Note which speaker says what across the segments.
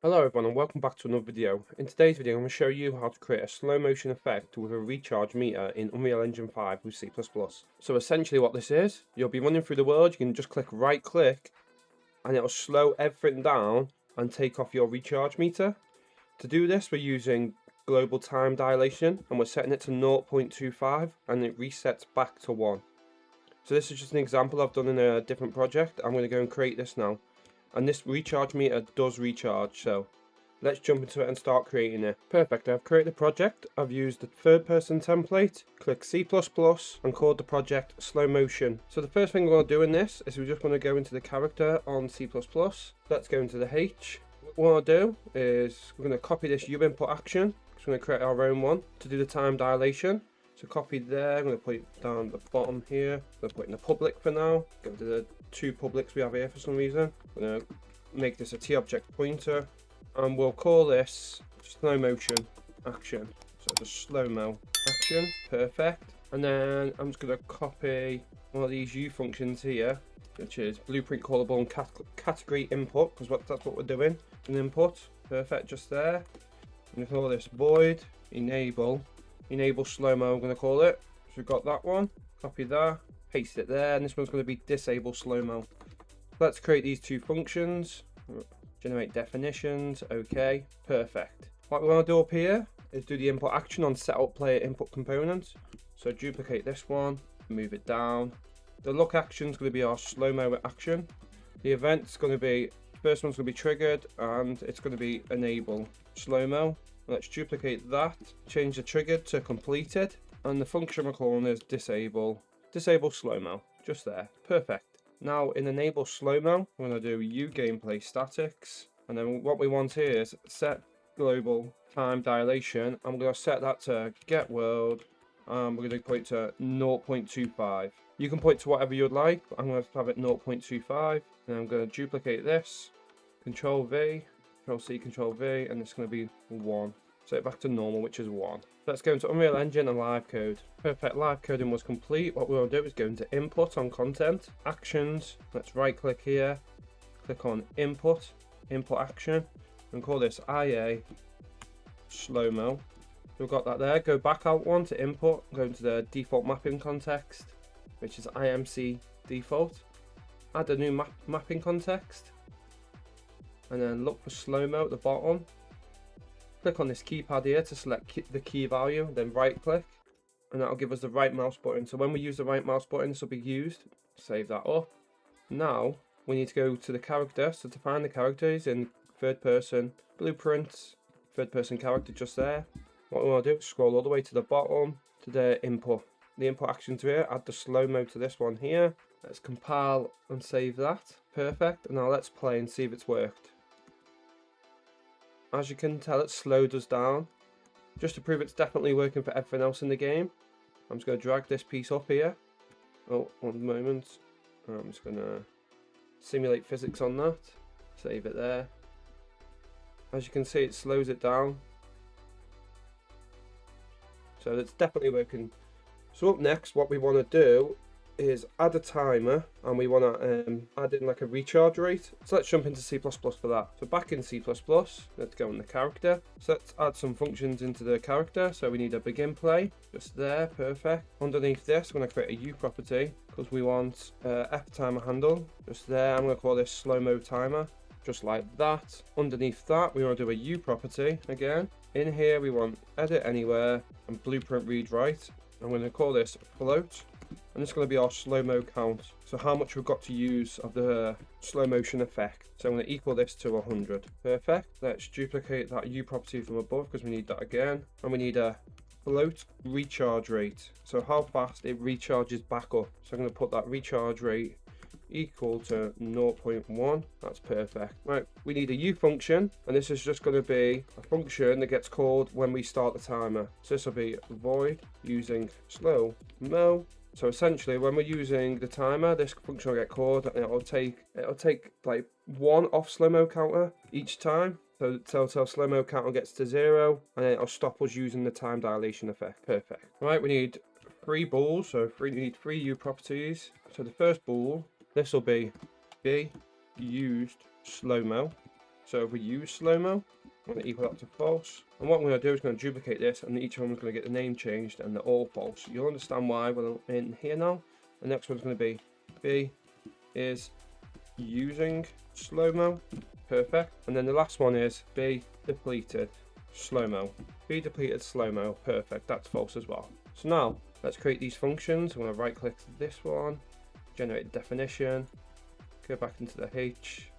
Speaker 1: Hello everyone and welcome back to another video. In today's video I'm going to show you how to create a slow motion effect with a recharge meter in Unreal Engine 5 with C++. So essentially what this is, you'll be running through the world, you can just right click and it'll slow everything down and take off your recharge meter. To do this we're using global time dilation and we're setting it to 0.25 and it resets back to 1. So this is just an example I've done in a different project. I'm going to go and create this now. And this recharge meter does recharge, so let's jump into it and start creating it. Perfect, I've created a project. I've used the third person template, click C++ and called the project slow motion. So the first thing we're going to do in this is we're just going to go into the character on C++. Let's go into the H. What we want to do is we're going to copy this U input action. So we're going to create our own one to do the time dilation. So copy there, I'm going to put it down at the bottom here. I'm going to put it in the public for now. Go to the two publics we have here for some reason. I'm going to make this a T-object pointer. And we'll call this slow motion action. So the slow-mo action, perfect. And then I'm just going to copy one of these U functions here, which is blueprint callable and category input, because that's what we're doing. An input, perfect, just there. I'm going to call this void enable slow-mo, I'm going to call it. So we've got that one, copy that, paste it there, and this one's going to be disable slow-mo. Let's create these two functions, generate definitions, okay, perfect. What we want to do up here is do the input action on setup player input components. So duplicate this one, move it down. The look action is going to be our slow-mo action. The event's going to be, first one's going to be triggered, and it's going to be enable slow-mo. Let's duplicate that, change the trigger to completed, and the function we're calling is disable slow-mo, just there, perfect. Now in enable slow-mo, we're going to do U gameplay statics, and then what we want here is set global time dilation. I'm going to set that to get world, and we're going to point to 0.25. You can point to whatever you'd like, but I'm going to have it 0.25, and I'm going to duplicate this, Control V, Control C, Control V, and it's going to be 1. Set it back to normal, which is 1. Let's go into Unreal Engine and live code. Perfect, live coding was complete. What we want to do is go into input on content, actions. Let's right click here, click on input action, and call this IA slow-mo. We've got that there. Go back out one to input, go into the default mapping context, which is IMC default. Add a new mapping context, and then look for slow-mo at the bottom. Click on this keypad here to select the key value, then right click, and that'll give us the right mouse button. So when we use the right mouse button, this will be used. Save that up. Now we need to go to the character. So to find the character is in third person blueprints, third person character just there. What we want to do is scroll all the way to the bottom to the input. The input actions here, add the slow-mo to this one here. Let's compile and save that. Perfect. And now let's play and see if it's worked. As you can tell, it slowed us down. Just to prove it's definitely working for everything else in the game, I'm just going to drag this piece up here. Oh, one moment. I'm just going to simulate physics on that. Save it there. As you can see, it slows it down. So it's definitely working. So up next, what we want to do is add a timer, and we want to add in like a recharge rate. So let's jump into C++ for that. So back in C++, let's go in the character. So let's add some functions into the character. So we need a begin play, just there, perfect. Underneath this, I'm going to create a U property because we want F timer handle, just there. I'm going to call this slow-mo timer, just like that. Underneath that, we want to do a U property again. In here, we want edit anywhere and blueprint read write. I'm going to call this float. And it's going to be our slow-mo count. So how much we've got to use of the slow motion effect. So I'm going to equal this to 100. Perfect. Let's duplicate that U property from above because we need that again. And we need a float recharge rate. So how fast it recharges back up. So I'm going to put that recharge rate equal to 0.1. That's perfect. Right, we need a U function, and this is just going to be a function that gets called when we start the timer. So this will be void using slow-mo. So essentially, when we're using the timer, this function will get called, and it'll take like 1 off slow-mo counter each time. So till slow-mo counter gets to 0, and then it'll stop us using the time dilation effect. Perfect. Right, we need 3 bools, so we need 3 U properties. So the first bool, this will be used slow-mo. So if we use slow-mo, I'm going to equal that to false. And what I'm going to do is going to duplicate this, and each one is going to get the name changed, and they're all false. You'll understand why when I'm in here now. The next one's going to be B is using slow-mo. Perfect. And then the last one is B depleted slow-mo. B depleted slow-mo. Perfect. That's false as well. So now let's create these functions. I'm going to right click this one, generate definition, go back into the H,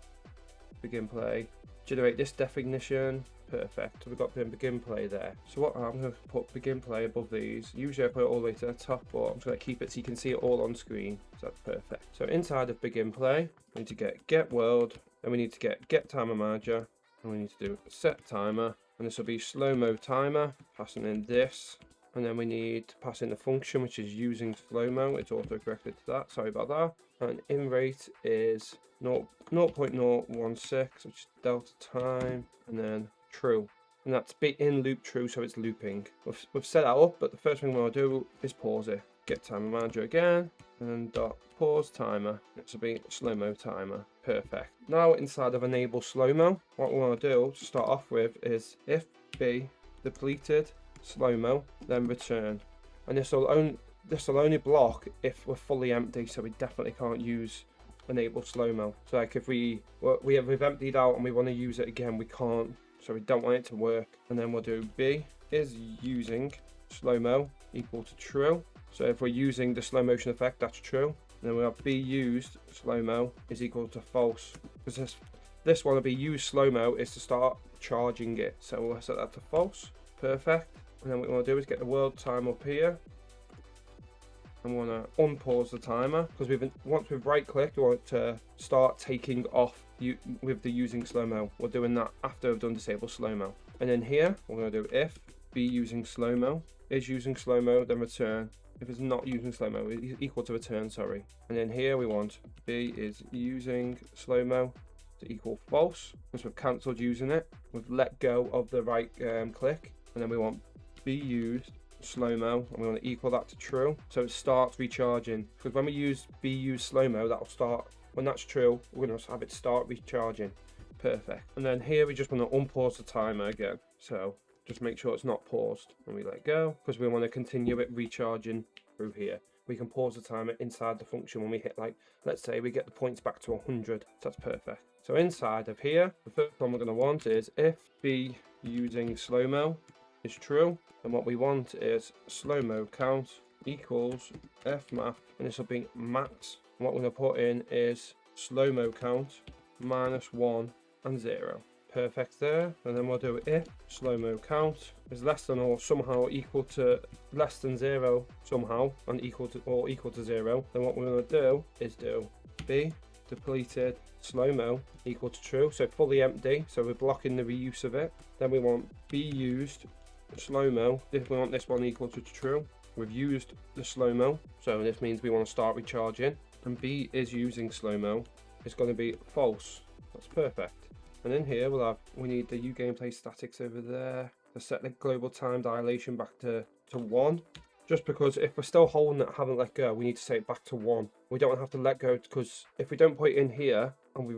Speaker 1: begin play, generate this definition. Perfect. So we've got begin play there. So what I'm going to put begin play above these. Usually I put it all the way to the top, but I'm just going to keep it so you can see it all on screen. So that's perfect. So inside of begin play, we need to get world, then we need to get timer manager, and we need to do set timer, and this will be slow-mo timer, passing in this, and then we need to pass in the function which is using slow-mo. It's auto corrected to that, sorry about that. And in rate is 0.016, which is delta time, and then true, and that's in loop true, so it's looping. We've set that up, but the first thing we want to do is pause it. Get timer manager again, and dot pause timer. This will be slow-mo timer. Perfect. Now inside of enable slow-mo, what we want to do to start off with is if B depleted slow-mo, then return, and this will only block if we're fully empty, so we definitely can't use enable slow-mo. So like if we've emptied out and we want to use it again, we can't, so we don't want it to work. And then we'll do B is using slow-mo equal to true. So if we're using the slow motion effect, that's true. And then we have B used slow-mo is equal to false, because this one will be used slow-mo is to start charging it, so we'll set that to false. Perfect. And then what we want to do is get the world time up here, and we want to unpause the timer, because once we've right clicked, we want to start taking off with the using slow-mo. We're doing that after we've done disable slow-mo. And then here we're going to do if B using slow-mo is using slow-mo, then return. If it's not using slow-mo, it's equal to return, sorry. And then here we want B is using slow-mo to equal false, because we've cancelled using it. We've let go of the right click, and then we want B used slow-mo, and we want to equal that to true, so it starts recharging. Because when we use B use slow-mo, that will start, when that's true, we're going to have it start recharging. Perfect. And then here we just want to unpause the timer again, so just make sure it's not paused, and we let go, because we want to continue it recharging through here. We can pause the timer inside the function when we hit, like, let's say we get the points back to 100. So that's perfect. So inside of here, the first one we're going to want is if B using slow-mo is true, and what we want is slow-mo count equals fmap, and this will be max. And what we're going to put in is slow-mo count -1 and 0. Perfect there. And then we'll do if slow-mo count is less than or somehow equal to less than 0 somehow, and equal to 0. Then what we're going to do is do B depleted slow-mo equal to true, so fully empty, so we're blocking the reuse of it. Then we want B used slow-mo, if we want this one equal to true. We've used the slow-mo, so this means we want to start recharging, and B is using slow-mo is going to be false. That's perfect. And in here we need the uGameplay statics over there to set the global time dilation back to 1. Just because if we're still holding it, haven't let go, we need to set it back to 1. We don't have to let go, because if we don't put it in here and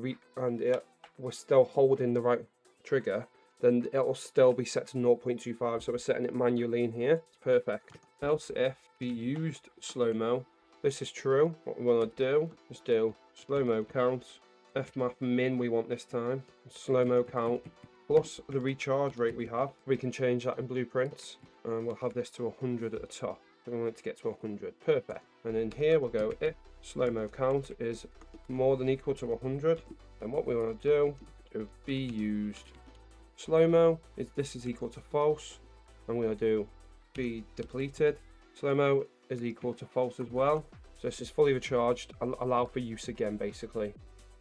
Speaker 1: we're still holding the right trigger, then it'll still be set to 0.25. So we're setting it manually in here. It's perfect. Else if we used slow-mo, this is true. What we want to do is do slow-mo count fmap min, we want this time slow-mo count plus the recharge rate we have. We can change that in blueprints, and we'll have this to 100 at the top. We want it to get to 100. Perfect. And in here we'll go if slow-mo count is more than equal to 100, and what we want to do B used slow-mo is this is equal to false, and we're going to do B depleted slow-mo is equal to false as well. So this is fully recharged, allow for use again basically.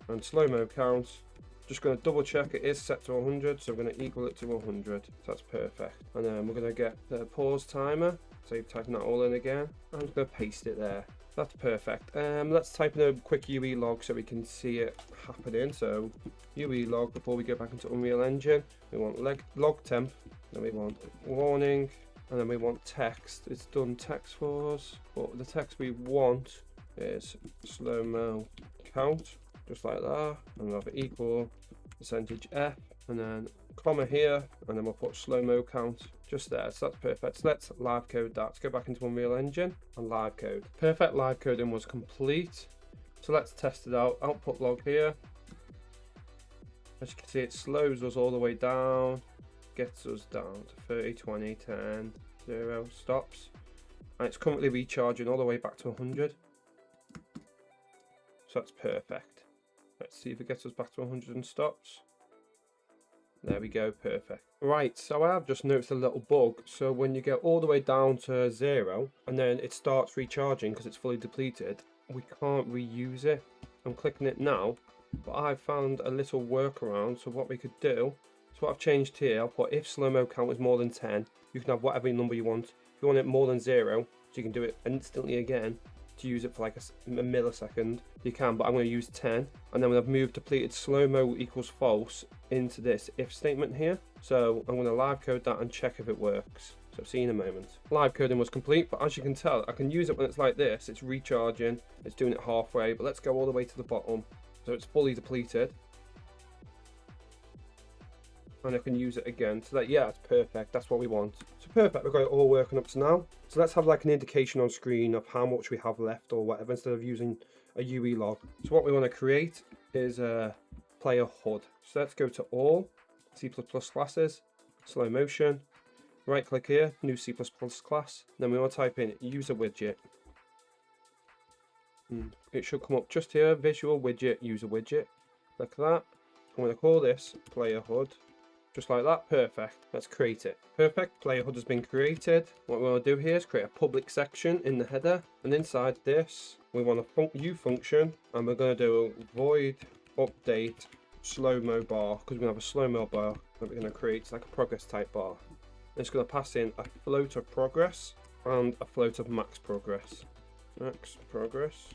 Speaker 1: And slow-mo count, just going to double check it is set to 100, so we're going to equal it to 100. So that's perfect. And then we're going to get the pause timer, so you're typing that all in again. I'm just going to paste it there. That's perfect. Let's type in a quick UE log so we can see it happening. So UE log, before we go back into Unreal Engine, we want log temp, then we want warning, and then we want text. It's done text for us, but the text we want is slow-mo count, just like that, and we'll have it equal %F, and then comma here, and then we'll put slow-mo count just there. So that's perfect. So let's live code that. Let's go back into Unreal Engine and live code. Perfect, live coding was complete. So let's test it out. Output log here. As you can see, it slows us all the way down, gets us down to 30, 20, 10, 0, stops. And it's currently recharging all the way back to 100. So that's perfect. Let's see if it gets us back to 100 and stops. There we go, perfect. Right, so I have just noticed a little bug. So when you get all the way down to 0 and then it starts recharging because it's fully depleted, we can't reuse it. I'm clicking it now, but I've found a little workaround. So what we could do, so what I've changed here, I'll put if slow-mo count is more than 10, you can have whatever number you want. If you want it more than 0, so you can do it instantly again, to use it for like a millisecond, you can, but I'm going to use 10. And then when I've moved depleted slow-mo equals false into this if statement here, so I'm going to live code that and check if it works. So see you in a moment. Live coding was complete, but as you can tell, I can use it when it's like this. It's recharging, it's doing it halfway, but let's go all the way to the bottom. So it's fully depleted. And I can use it again. So that, yeah, it's perfect. That's what we want. So perfect, we've got it all working up to now. So let's have like an indication on screen of how much we have left or whatever, instead of using a UE log. So what we want to create is a player HUD. So let's go to all, C++ classes, slow motion, right click here, new C++ class. Then we want to type in user widget. It should come up just here, visual widget, user widget. Click that. I'm going to call this player HUD. Just like that, perfect. Let's create it. Perfect, player HUD has been created. What we want to do here is create a public section in the header, and inside this we want a U function, and we're going to do a void update slow-mo bar, because we have a slow-mo bar that we're going to create. It's like a progress type bar. It's going to pass in a float of progress and a float of max progress. Max progress.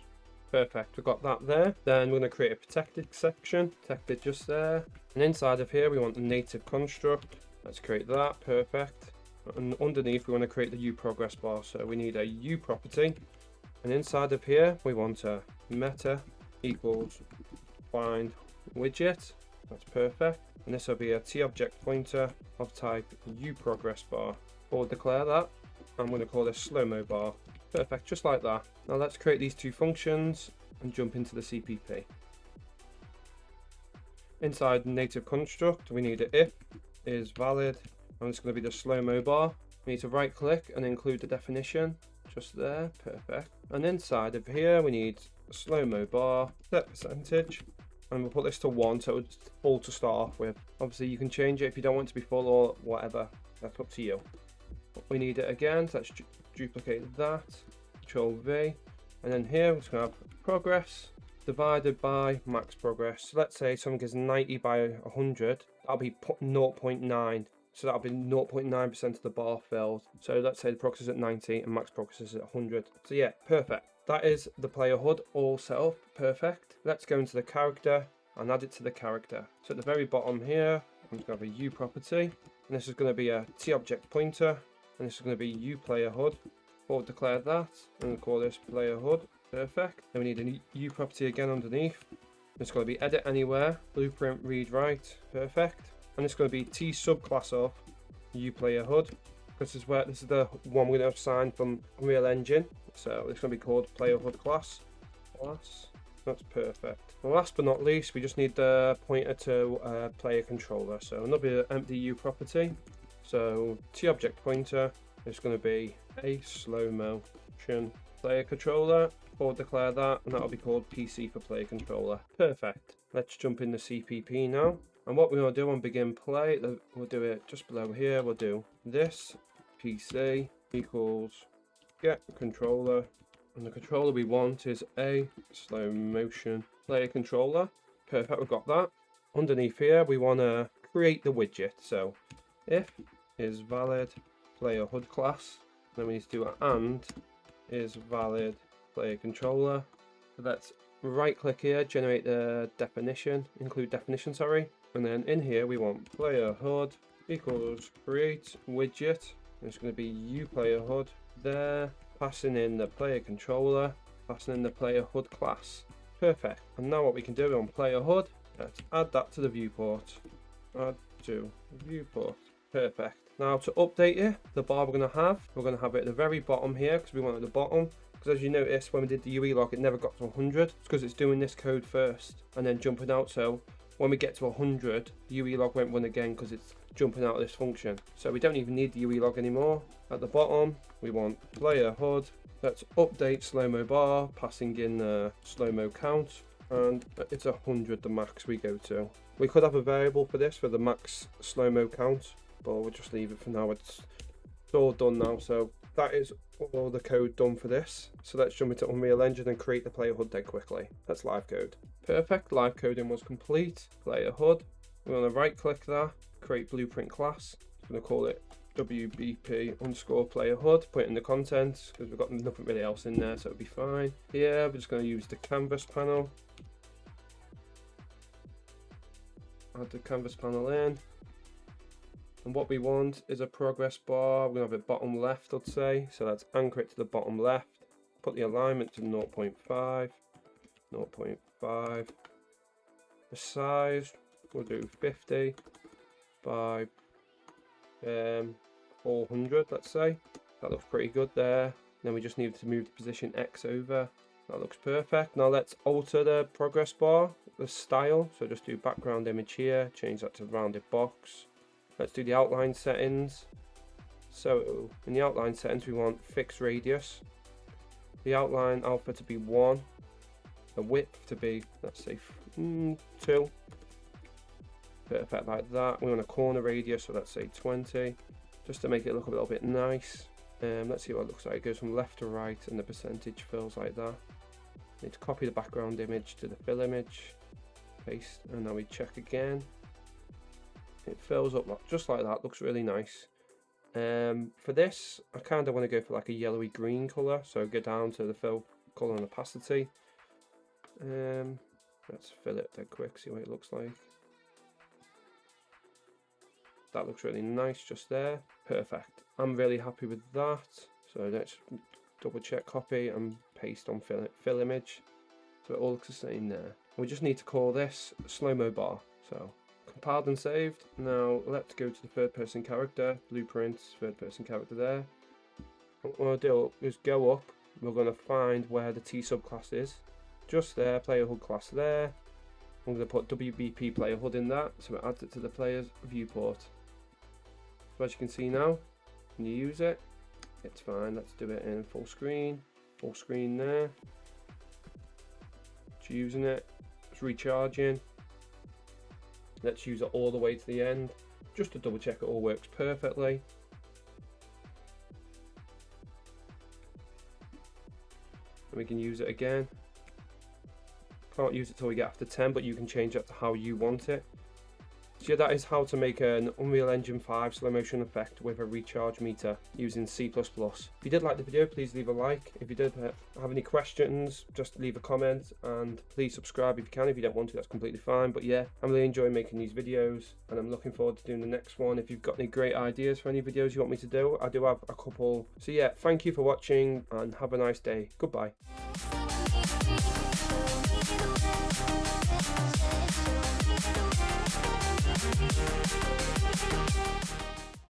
Speaker 1: Perfect, we've got that there. Then we're going to create a protected section, protected just there. And inside of here, we want the native construct. Let's create that, perfect. And underneath, we want to create the uProgress bar. So we need a U property. And inside of here, we want a meta equals find widget. That's perfect. And this will be a T-object pointer of type uProgress bar. We'll declare that. I'm going to call this slow-mo bar. Perfect, just like that. Now let's create these two functions and jump into the CPP. Inside native construct, we need a if is valid, and it's going to be the slow-mo bar. We need to right click and include the definition just there, perfect. And inside of here, we need slow-mo bar, set percentage, and we'll put this to 1 so it's full to start off with. Obviously you can change it if you don't want it to be full or whatever, that's up to you. But we need it again, so let's duplicate that, Control V, and then here we're just going to have progress divided by max progress. So let's say something is 90 by 100, that'll be 0.9, so that'll be 0.9% of the bar filled. So let's say the progress is at 90 and max progress is at 100. So yeah, perfect. That is the player HUD all set up, perfect. Let's go into the character and add it to the character. So at the very bottom here, I'm going to have a U property, and this is going to be a T-object pointer, and this is going to be uPlayerHUD. We'll declare that and we'll call this player HUD. Perfect. Then we need a U property again underneath. It's going to be edit anywhere, blueprint read write. Perfect. And it's going to be T subclass of uPlayerHUD, because this is the one we're going to assign from Unreal Engine. So it's going to be called player HUD class. That's perfect. Well, last but not least, we just need the pointer to player controller. So another empty U property. So T-object pointer is going to be a slow motion player controller. We'll declare that, and that'll be called PC for player controller. Perfect. Let's jump in the CPP now. And what we're going to do on begin play, we'll do it just below here. We'll do this PC equals get controller, and the controller we want is a slow motion player controller. Perfect, we've got that. Underneath here, we want to create the widget. So if is valid player HUD class, then we need to do and is valid player controller. So let's right click here, generate the definition, include definition, sorry. And then in here we want player HUD equals create widget. And it's going to be uPlayerHUD there, passing in the player controller, passing in the player HUD class. Perfect. And now what we can do on player HUD Let's add that to the viewport. Add to viewport. Perfect. Now to update it, the bar we're going to have it at the very bottom here because we want it at the bottom. Because as you notice, when we did the UE log, it never got to 100. It's because it's doing this code first and then jumping out. So when we get to 100, the UE log won't run again because it's jumping out of this function. So we don't even need the UE log anymore. At the bottom, we want player HUD. Let's update slow-mo bar, passing in the slow-mo count. And it's 100, the max we go to. We could have a variable for this, for the max slow-mo count, but we'll just leave it for now. It's all done now, so that is all the code done for this. So let's jump into Unreal Engine and create the player HUD dead quickly. That's live code. Perfect, live coding was complete. Player HUD, we're going to right click that, create blueprint class. I'm going to call it WBP_player HUD, put it in the contents because we've got nothing really else in there, so it'll be fine. Here, we're just going to use the canvas panel. Add the canvas panel in. And what we want is a progress bar. We're going to have it bottom left, I'd say. So let's anchor it to the bottom left. Put the alignment to 0.5. 0.5. The size, we'll do 50 by 400, let's say. That looks pretty good there. Then we just need to move the position X over. That looks perfect. Now let's alter the progress bar, the style. So just do background image here, change that to rounded box. Let's do the outline settings. So in the outline settings, we want fixed radius. The outline alpha to be 1. The width to be, let's say, 2. Perfect, like that. We want a corner radius, so let's say 20. Just to make it look a little bit nice. Let's see what it looks like. It goes from left to right and the percentage fills like that. Need to copy the background image to the fill image. Paste, and now we check again. It fills up just like that, looks really nice. For this, I kind of want to go for like a yellowy green colour, so go down to the fill colour and opacity. Let's fill it dead quick, see what it looks like. That looks really nice just there. Perfect. I'm really happy with that. So let's double check copy and paste on fill image. So it all looks the same there. We just need to call this slow-mo bar. So compiled and saved. Now let's go to the third person character, blueprints, third person character there. What we'll do is go up. We're going to find where the T subclass is. Just there, player HUD class there. I'm going to put WBP player HUD in that, so it adds it to the player's viewport. So as you can see now, when you use it, it's fine. Let's do it in full screen there. It's using it, it's recharging. Let's use it all the way to the end, just to double check it all works perfectly. And we can use it again. Can't use it till we get after 10, but you can change that to how you want it. So yeah, that is how to make an Unreal Engine 5 slow motion effect with a recharge meter using C++. If you did like the video, please leave a like. If you did have any questions, just leave a comment, and please subscribe if you can. If you don't want to, that's completely fine. But yeah, I'm really enjoying making these videos, and I'm looking forward to doing the next one. If you've got any great ideas for any videos you want me to do, I do have a couple. So yeah, thank you for watching and have a nice day. Goodbye.